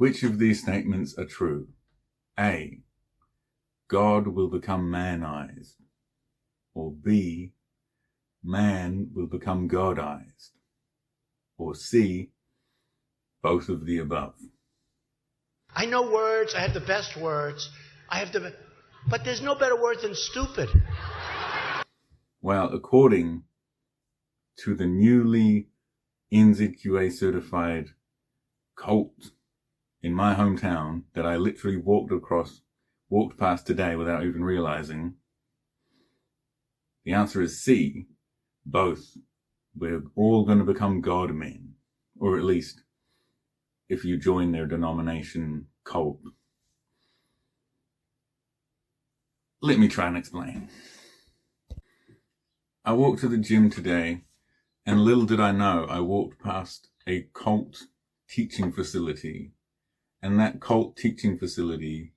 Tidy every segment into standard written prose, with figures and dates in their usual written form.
Which of these statements are true? A, God will become manized. Or B, man will become godized. Or C, both of the above. I know words. I have the best words. But there's no better word than stupid. Well, according to the newly NZQA certified cult in my hometown that I literally walked past today without even realizing, the answer is C, both. We're all going to become God men, or at least if you join their denomination cult. Let me try and explain. I walked to the gym today, and little did I know, I walked past a cult teaching facility, and that cult teaching facility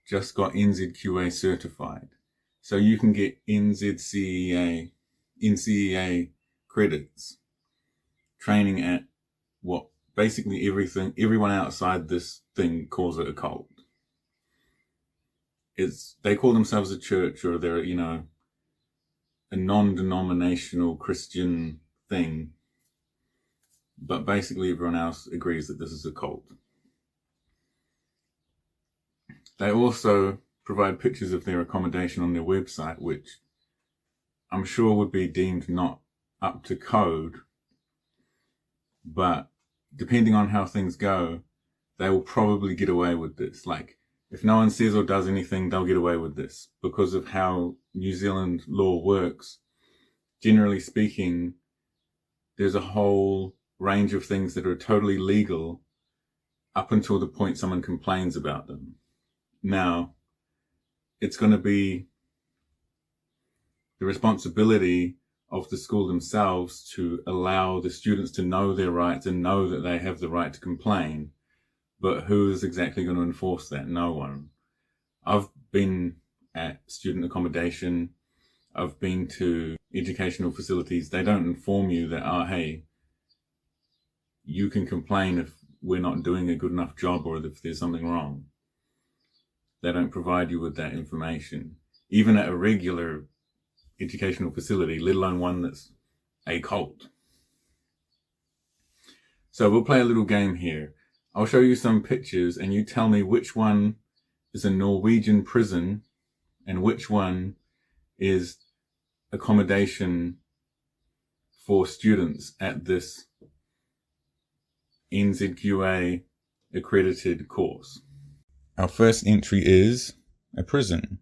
just got NZQA certified. So you can get NCEA credits training at what basically everyone outside this thing calls it a cult. They call themselves a church, or they're, a non-denominational Christian thing. But basically everyone else agrees that this is a cult. They also provide pictures of their accommodation on their website, which I'm sure would be deemed not up to code. But depending on how things go, they will probably get away with this. Like, if no one says or does anything, they'll get away with this because of how New Zealand law works. Generally speaking, there's a whole range of things that are totally legal up until the point someone complains about them. Now, it's going to be the responsibility of the school themselves to allow the students to know their rights and know that they have the right to complain. But who is exactly going to enforce that? No one. I've been at student accommodation. I've been to educational facilities. They don't inform you that, hey, you can complain if we're not doing a good enough job or if there's something wrong. They don't provide you with that information. Even at a regular educational facility, let alone one that's a cult. So we'll play a little game here. I'll show you some pictures and you tell me which one is a Norwegian prison and which one is accommodation for students at this NZQA accredited course. Our first entry is a prison.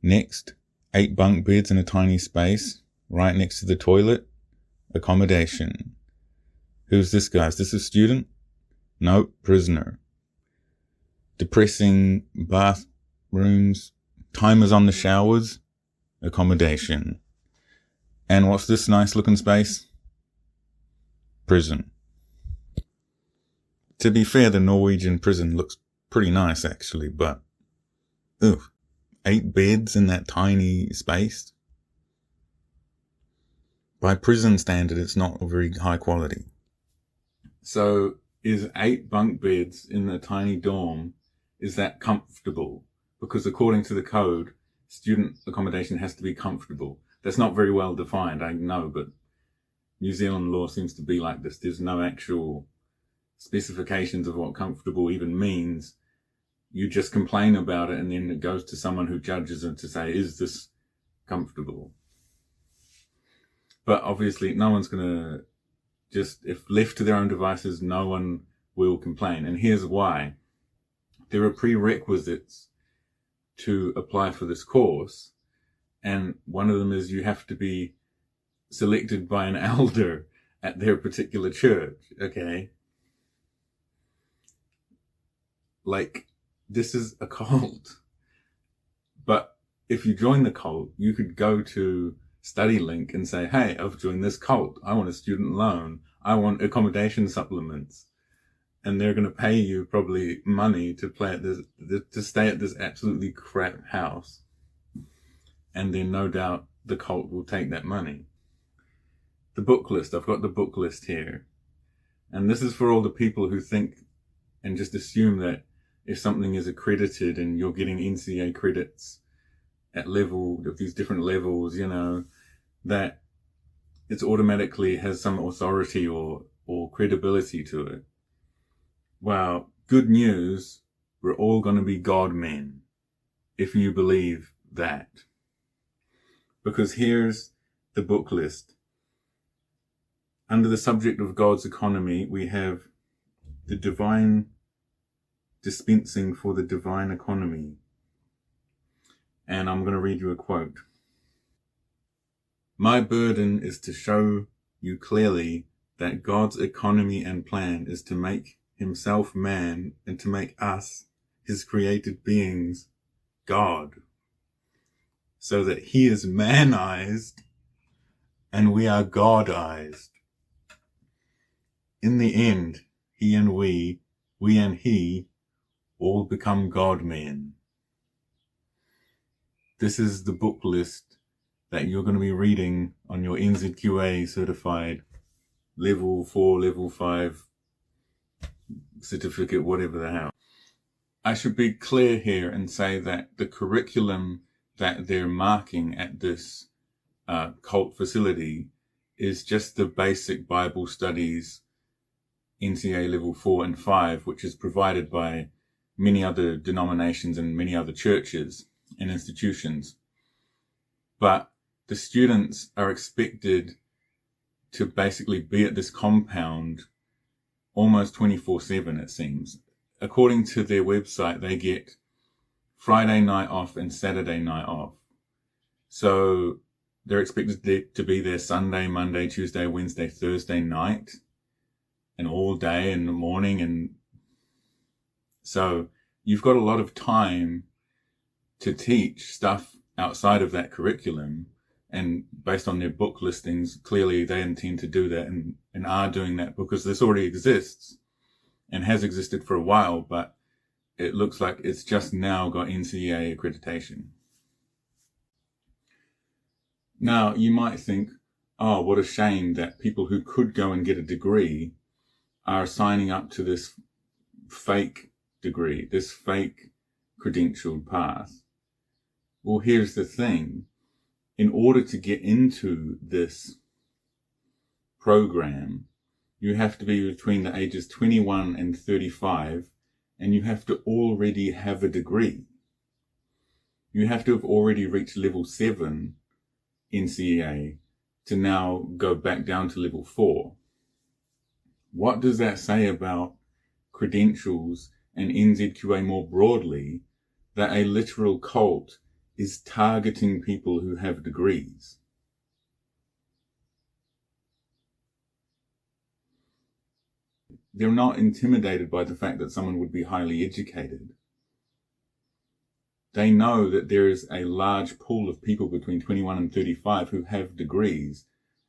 Next, 8 bunk beds in a tiny space right next to the toilet. Accommodation. Who's this guy? Is this a student? No, prisoner. Depressing bathrooms, timers on the showers, accommodation. And what's this nice looking space? Prison. To be fair, the Norwegian prison looks pretty nice actually, but 8 beds in that tiny space. By prison standard, it's not very high quality. So, is 8 bunk beds in a tiny dorm, is that comfortable? Because according to the code, student accommodation has to be comfortable. That's not very well defined, I know, but New Zealand law seems to be like this. There's no actual specifications of what comfortable even means. You just complain about it and then it goes to someone who judges it to say, is this comfortable? But obviously no one's going to if left to their own devices, no one will complain. And here's why. There are prerequisites to apply for this course. And one of them is you have to be selected by an elder at their particular church. Okay. Like, this is a cult. But if you join the cult, you could go to StudyLink and say, hey, I've joined this cult. I want a student loan. I want accommodation supplements. And they're going to pay you probably money to stay at this absolutely crap house. And then no doubt the cult will take that money. The book list. I've got the book list here. And this is for all the people who think and just assume that if something is accredited and you're getting NCA credits at level of these different levels, that it's automatically has some authority or credibility to it. Well, good news, we're all going to be God men, if you believe that. Because here's the book list. Under the subject of God's economy, we have the divine dispensing for the divine economy. And I'm going to read you a quote. My burden is to show you clearly that God's economy and plan is to make himself man and to make us, his created beings, God, so that he is manized and we are Godized. In the end, he and we and he, all become God men. This is the book list that you're going to be reading on your NZQA certified level 4, level 5 certificate, whatever the hell. I should be clear here and say that the curriculum that they're marking at this cult facility is just the basic Bible studies NCA level 4 and 5, which is provided by many other denominations and many other churches and institutions. But the students are expected to basically be at this compound almost 24/7, it seems. According to their website, they get Friday night off and Saturday night off. So they're expected to be there Sunday, Monday, Tuesday, Wednesday, Thursday night, and all day in the morning. And so you've got a lot of time to teach stuff outside of that curriculum. And based on their book listings, clearly they intend to do that and are doing that because this already exists and has existed for a while, but it looks like it's just now got NCA accreditation. Now, you might think, oh, what a shame that people who could go and get a degree are signing up to this fake degree, this fake credentialed path. Well, here's the thing. In order to get into this program, you have to be between the ages 21 and 35, and you have to already have a degree. You have to have already reached level 7 NCEA to now go back down to level 4. What does that say about credentials and NZQA more broadly, that a literal cult is targeting people who have degrees? They're not intimidated by the fact that someone would be highly educated. They know that there is a large pool of people between 21 and 35 who have degrees,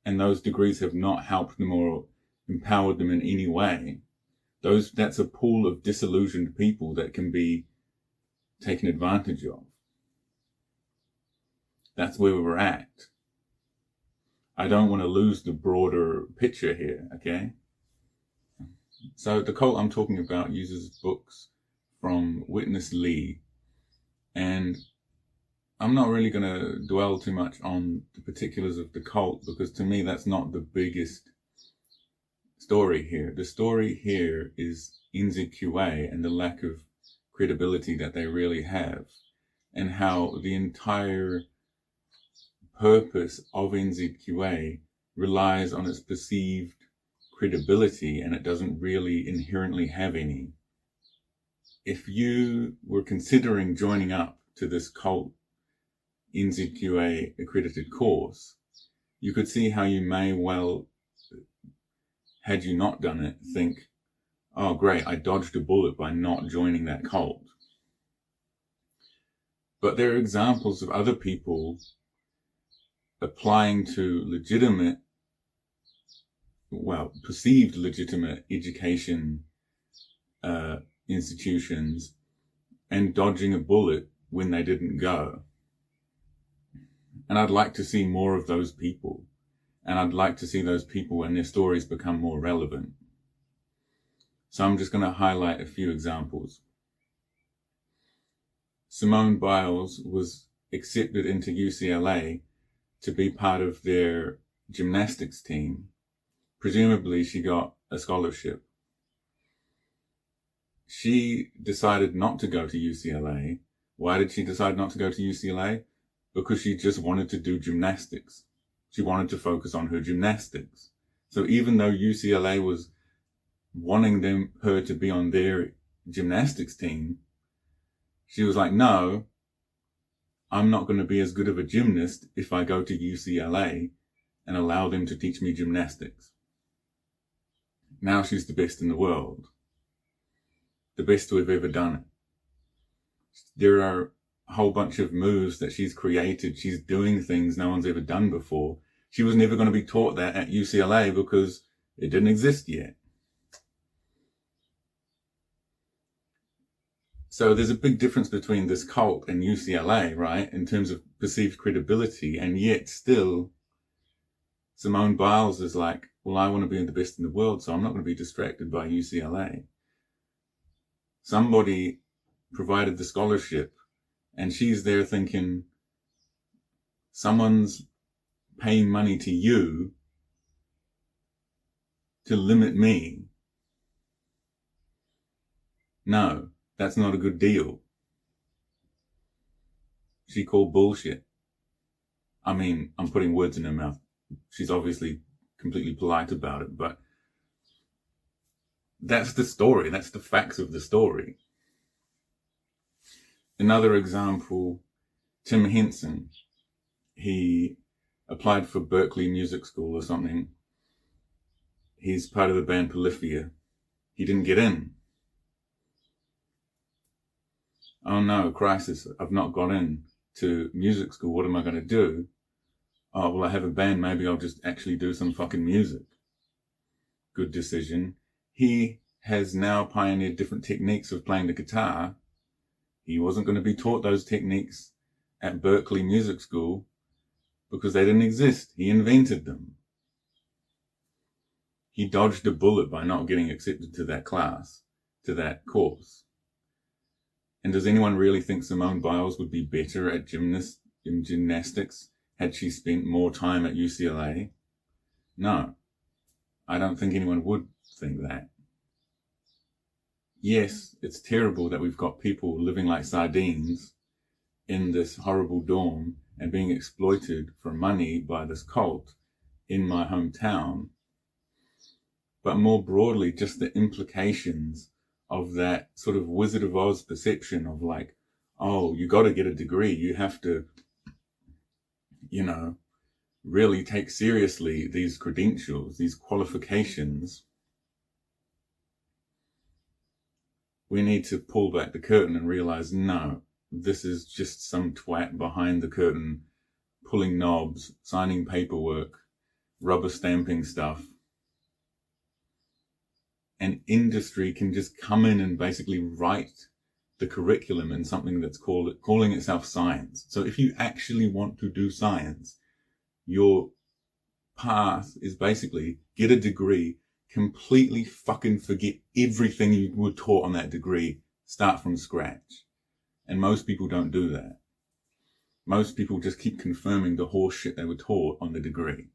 and those degrees have not helped them or empowered them in any way. That's a pool of disillusioned people that can be taken advantage of. That's where we're at. I don't want to lose the broader picture here, okay? So the cult I'm talking about uses books from Witness Lee, and I'm not really going to dwell too much on the particulars of the cult because to me that's not the biggest story here. The story here is NZQA and the lack of credibility that they really have, and how the entire purpose of NZQA relies on its perceived credibility, and it doesn't really inherently have any. If you were considering joining up to this cult NZQA accredited course, you could see how you may well, had you not done it, think, oh great, I dodged a bullet by not joining that cult. But there are examples of other people applying to perceived legitimate education institutions and dodging a bullet when they didn't go. And I'd like to see more of those people. And I'd like to see those people and their stories become more relevant. So I'm just going to highlight a few examples. Simone Biles was accepted into UCLA to be part of their gymnastics team. Presumably she got a scholarship. She decided not to go to UCLA. Why did she decide not to go to UCLA? Because she just wanted to do gymnastics. She wanted to focus on her gymnastics. So even though UCLA was wanting her to be on their gymnastics team, she was like, no, I'm not going to be as good of a gymnast if I go to UCLA and allow them to teach me gymnastics. Now she's the best in the world. The best to have ever done it. There are a whole bunch of moves that she's created. She's doing things no one's ever done before. She was never going to be taught that at UCLA because it didn't exist yet. So there's a big difference between this cult and UCLA, right, in terms of perceived credibility, and yet still Simone Biles is like, well, I want to be the best in the world, so I'm not going to be distracted by UCLA. Somebody provided the scholarship, and she's there thinking, someone's paying money to you to limit me. No, that's not a good deal. She called bullshit. I mean, I'm putting words in her mouth. She's obviously completely polite about it, but that's the story. That's the facts of the story. Another example, Tim Henson. He applied for Berklee Music School or something. He's part of the band Polyphia. He didn't get in. Oh no, crisis. I've not got in to music school. What am I going to do? Oh, well, I have a band. Maybe I'll just actually do some fucking music. Good decision. He has now pioneered different techniques of playing the guitar. He wasn't going to be taught those techniques at Berklee Music School because they didn't exist. He invented them. He dodged a bullet by not getting accepted to that class, to that course. And does anyone really think Simone Biles would be better at gymnastics had she spent more time at UCLA? No, I don't think anyone would think that. Yes, it's terrible that we've got people living like sardines in this horrible dorm and being exploited for money by this cult in my hometown. But more broadly, just the implications of that sort of Wizard of Oz perception of like, oh, you got to get a degree. You have to, really take seriously these credentials, these qualifications. We need to pull back the curtain and realize, no, this is just some twat behind the curtain, pulling knobs, signing paperwork, rubber stamping stuff. And industry can just come in and basically write the curriculum in something that's calling itself science. So if you actually want to do science, your path is basically get a degree, completely fucking forget everything you were taught on that degree, start from scratch. And most people don't do that. Most people just keep confirming the horse shit they were taught on the degree.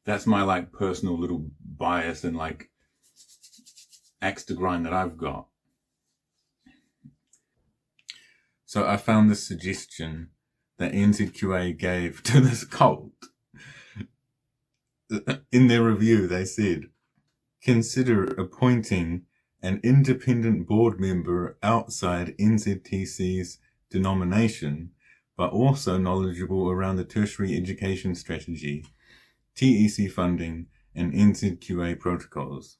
That's my personal little bias and axe to grind that I've got. So I found this suggestion that NZQA gave to this cult. In their review, they said, consider appointing an independent board member outside NZTC's denomination, but also knowledgeable around the tertiary education strategy, TEC funding, and NZQA protocols.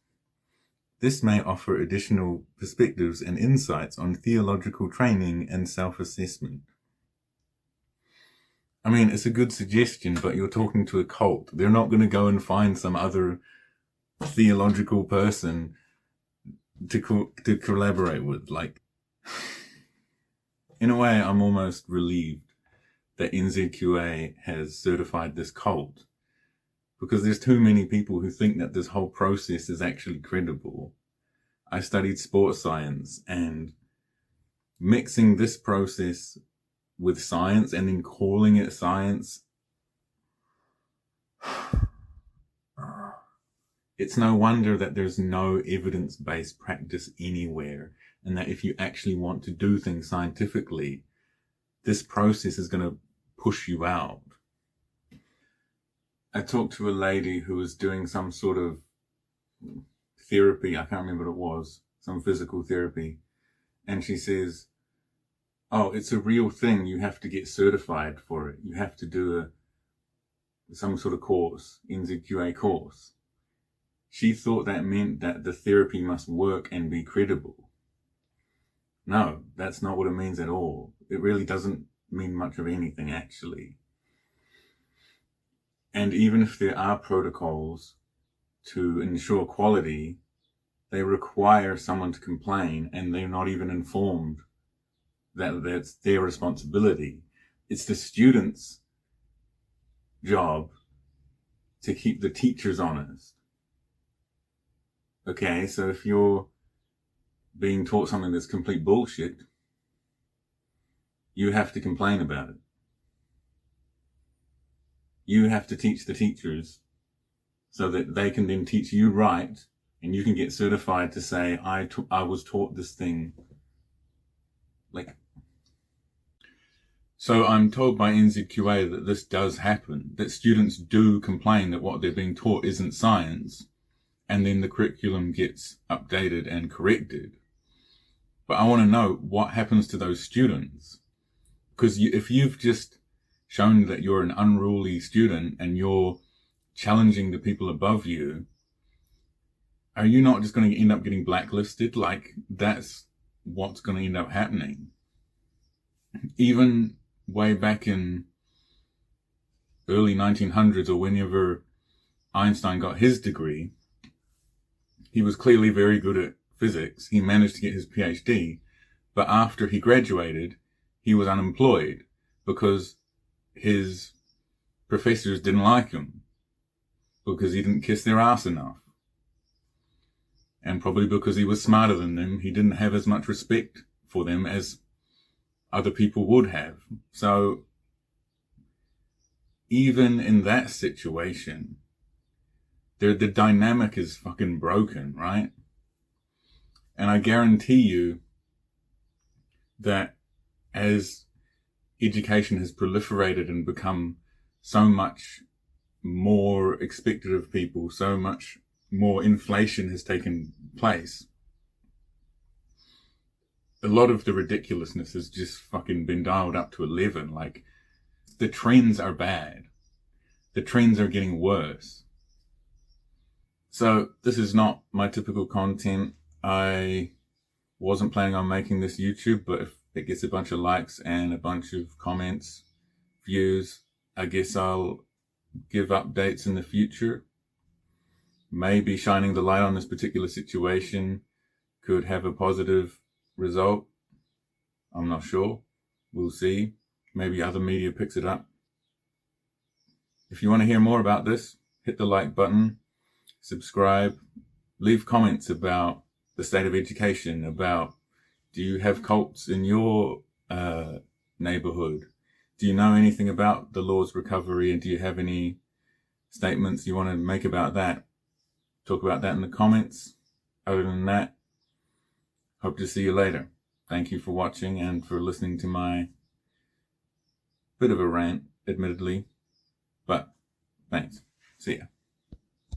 This may offer additional perspectives and insights on theological training and self-assessment. I mean, it's a good suggestion, but you're talking to a cult. They're not going to go and find some other theological person to collaborate with. In a way, I'm almost relieved that NZQA has certified this cult, because there's too many people who think that this whole process is actually credible. I studied sports science, and mixing this process with science and then calling it science, it's no wonder that there's no evidence-based practice anywhere, and that if you actually want to do things scientifically, this process is going to push you out. I talked to a lady who was doing some sort of therapy. I can't remember what it was, some physical therapy. And she says, oh, it's a real thing. You have to get certified for it. You have to do some sort of course, NZQA course. She thought that meant that the therapy must work and be credible. No, that's not what it means at all. It really doesn't mean much of anything, actually. And even if there are protocols to ensure quality, they require someone to complain, and they're not even informed that that's their responsibility. It's the student's job to keep the teachers honest. Okay, so if you're being taught something that's complete bullshit, you have to complain about it. You have to teach the teachers so that they can then teach you right, and you can get certified to say, I was taught this thing. So I'm told by NZQA that this does happen, that students do complain that what they're being taught isn't science, and then the curriculum gets updated and corrected. But I want to know what happens to those students. Because if you've just shown that you're an unruly student and you're challenging the people above you, are you not just going to end up getting blacklisted? That's what's going to end up happening. Even way back in early 1900s, or whenever Einstein got his degree, he was clearly very good at physics. He managed to get his PhD, but after he graduated, he was unemployed because his professors didn't like him, because he didn't kiss their ass enough. And probably because he was smarter than them, he didn't have as much respect for them as other people would have. So even in that situation, the dynamic is fucking broken, right? And I guarantee you that as education has proliferated and become so much more expected of people, so much more inflation has taken place, a lot of the ridiculousness has just fucking been dialed up to 11. The trends are bad. The trends are getting worse. So this is not my typical content. I wasn't planning on making this YouTube, but if it gets a bunch of likes and a bunch of comments, views, I guess I'll give updates in the future. Maybe shining the light on this particular situation could have a positive result. I'm not sure. We'll see. Maybe other media picks it up. If you want to hear more about this, hit the like button, subscribe, leave comments about the state of education, about, do you have cults in your neighborhood? Do you know anything about the law's recovery, and do you have any statements you want to make about that? Talk about that in the comments. Other than that, hope to see you later. Thank you for watching and for listening to my bit of a rant, admittedly, but thanks. See ya.